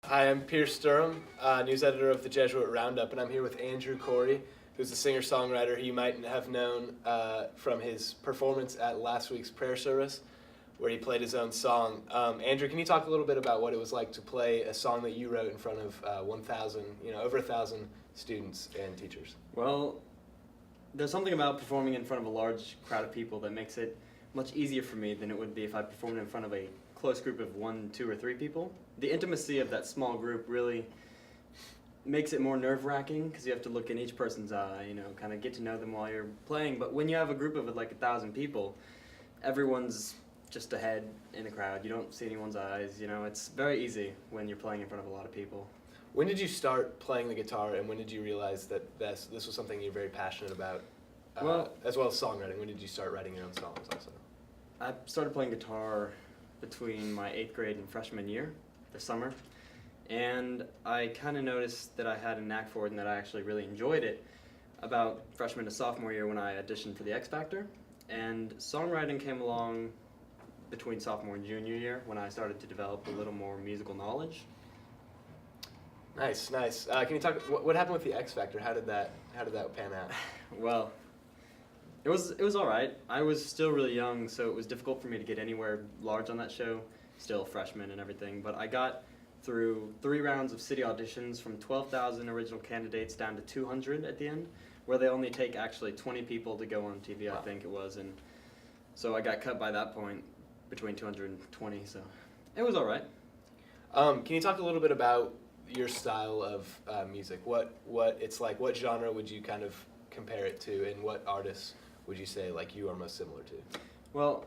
Hi, I'm Pierce Sturham, news editor of the Jesuit Roundup, and I'm here with Andrew Corey, who's a singer-songwriter who you might have known from his performance at last week's prayer service, where he played his own song. Andrew, can you talk a little bit about what it was like to play a song that you wrote in front of 1,000, over 1,000 students and teachers? Well, there's something about performing in front of a large crowd of people that makes it much easier for me than it would be if I performed in front of a close group of 1, 2, or 3 people. The intimacy of that small group really makes it more nerve-wracking because you have to look in each person's eye, kind of get to know them while you're playing. But when you have a group of like 1,000 people, everyone's just a head in the crowd. You don't see anyone's eyes. It's very easy when you're playing in front of a lot of people. When did you start playing the guitar, and when did you realize that this was something you're very passionate about, as well as songwriting? When did you start writing your own songs also? I started playing guitar between my 8th grade and freshman year, this summer, and I kind of noticed that I had a knack for it and that I actually really enjoyed it about freshman to sophomore year when I auditioned for the X Factor, and songwriting came along between sophomore and junior year when I started to develop a little more musical knowledge. Nice. Can you talk? What happened with the X Factor? How did that pan out? Well, it was all right. I was still really young, so it was difficult for me to get anywhere large on that show. Still freshman and everything, but I got through 3 rounds of city auditions from 12,000 original candidates down to 200 at the end, where they only take actually 20 people to go on TV. Wow. I think it was, and so I got cut by that point between 220. So it was all right. Can you talk a little bit about your style of music? What it's like? What genre would you kind of compare it to, and what artists would you say like you are most similar to? Well,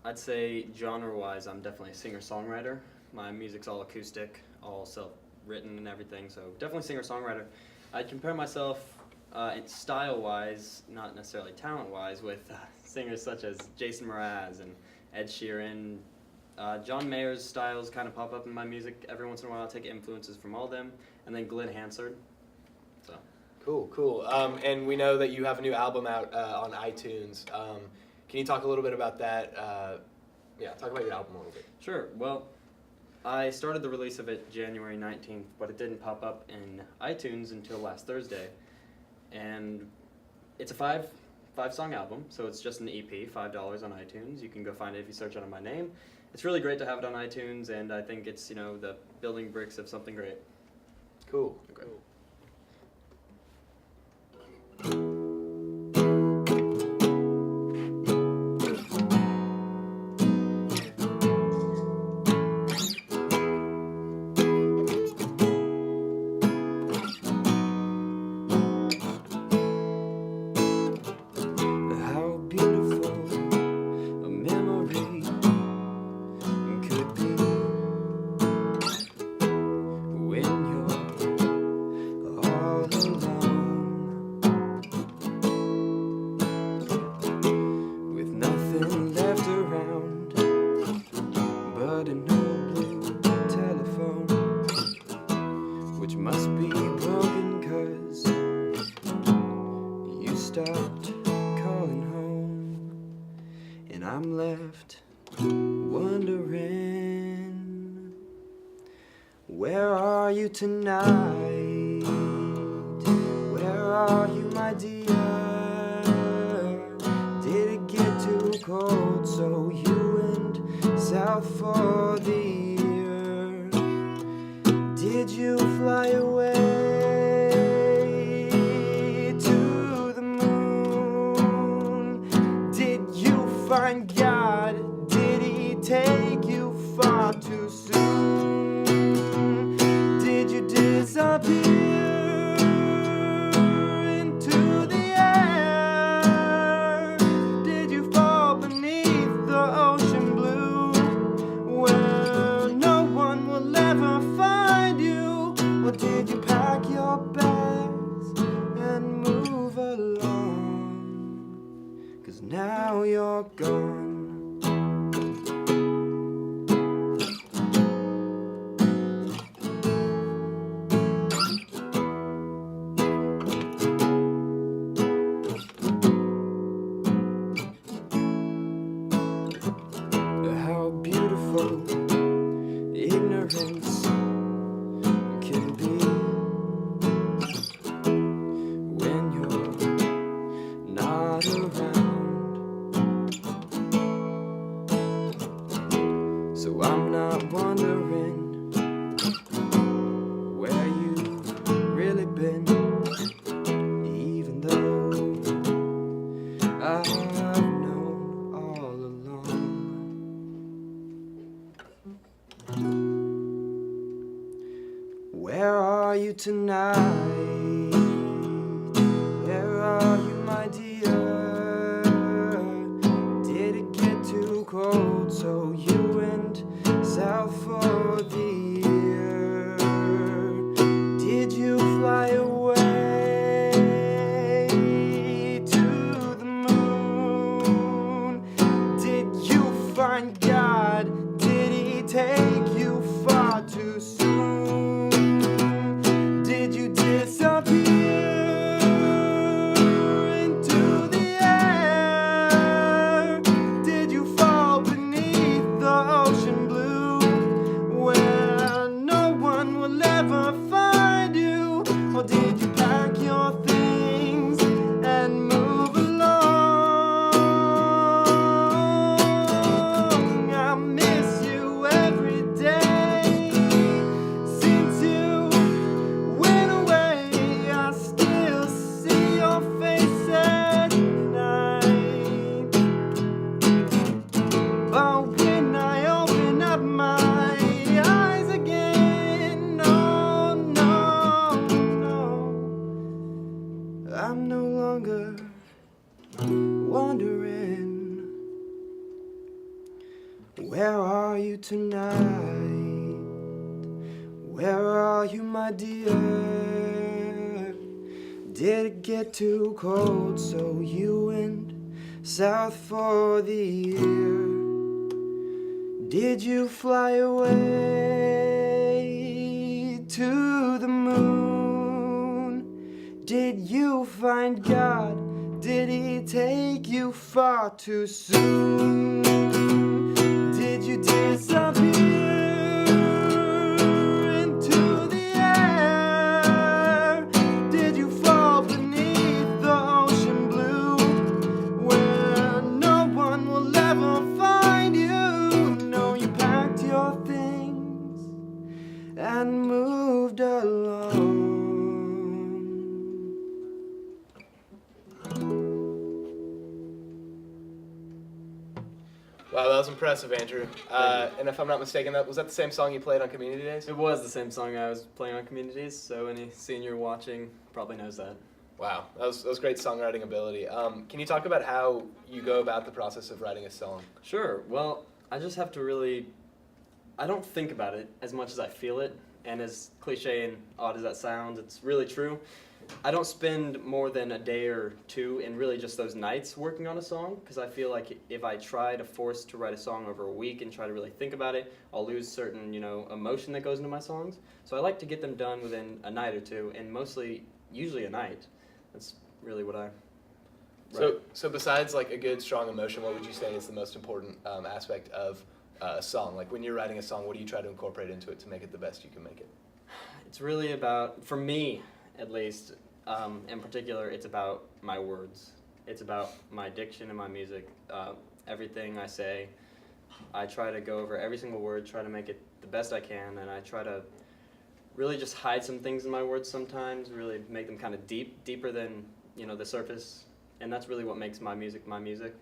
I'd say genre-wise, I'm definitely a singer-songwriter. My music's all acoustic, all self-written and everything, so definitely singer-songwriter. I'd compare myself style-wise, not necessarily talent-wise, with singers such as Jason Mraz and Ed Sheeran. John Mayer's styles kind of pop up in my music every once in a while. I'll take influences from all of them, and then Glenn Hansard. So. Cool. And we know that you have a new album out on iTunes. Can you talk a little bit about that? Talk about your album a little bit. Sure. Well, I started the release of it January 19th, but it didn't pop up in iTunes until last Thursday. And it's a five-song album, so it's just an EP, $5 on iTunes. You can go find it if you search under my name. It's really great to have it on iTunes, and I think it's, the building bricks of something great. Cool. I'm left wondering, where are you tonight? Where are you, my dear? Did it get too cold so you went south for the year? Did you fly away to the moon? Did you find God? Did he take you far too soon? Did you disappear into the air? Did you fall beneath the ocean blue, where no one will ever find you? Or did you pack your bags and move along? 'Cause now you're gone. How beautiful ignorance Where are you tonight? Where are you, my dear? Did it get too cold so you went south for the year? Did you fly away to the moon? Did you find God? Did he take you far too soon? Did you disappear into the air? Did you fall beneath the ocean blue, where no one will ever find you? Or did you pack your things and move along? I miss you every day since you went away. I still see your face at night, but when I open up my eyes again, no, no, no, I'm no longer wondering. Where are you tonight? Where are you, my dear? Did it get too cold so you went south for the year? Did you fly away to the moon? Did you find God? Did he take you far too soon? Did you disappear into the air? Did you fall beneath the ocean blue, where no one will ever find you? No, you packed your things and moved along. Wow, that was impressive, Andrew. And if I'm not mistaken, was that the same song you played on Community Days? It was the same song I was playing on Communities, so any senior watching probably knows that. Wow, that was great songwriting ability. Can you talk about how you go about the process of writing a song? Sure. Well, I just have to I don't think about it as much as I feel it, and as cliche and odd as that sounds, it's really true. I don't spend more than a day or two in really just those nights working on a song, because I feel like if I try to force to write a song over a week and try to really think about it, I'll lose certain, emotion that goes into my songs. So I like to get them done within a night or two, and usually a night. That's really what I write. So besides like a good, strong emotion, what would you say is the most important aspect of a song? Like when you're writing a song, what do you try to incorporate into it to make it the best you can make it? It's really about, for me at least, in particular, it's about my words. It's about my diction and my music. Everything I say, I try to go over every single word, try to make it the best I can, and I try to really just hide some things in my words sometimes, really make them kind of deeper than, the surface. And that's really what makes my music my music.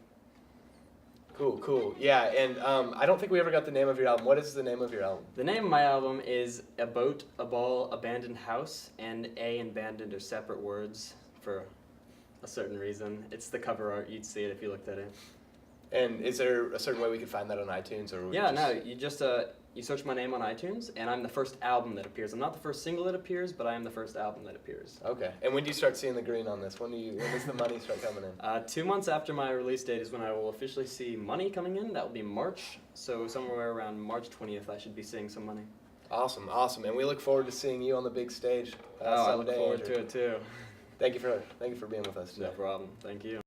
Cool. Yeah, and I don't think we ever got the name of your album. What is the name of your album? The name of my album is A Boat, a Ball, Abandoned House, and A and abandoned are separate words for a certain reason. It's the cover art. You'd see it if you looked at it. And is there a certain way we could find that on iTunes? Or You just you search my name on iTunes, and I'm the first album that appears. I'm not the first single that appears, but I am the first album that appears. Okay. And when do you start seeing the green on this? When does the money start coming in? 2 months after my release date is when I will officially see money coming in. That will be March. So somewhere around March 20th, I should be seeing some money. Awesome. And we look forward to seeing you on the big stage. I look someday, forward Andrew. to it too. Thank you for being with us today. No problem. Thank you.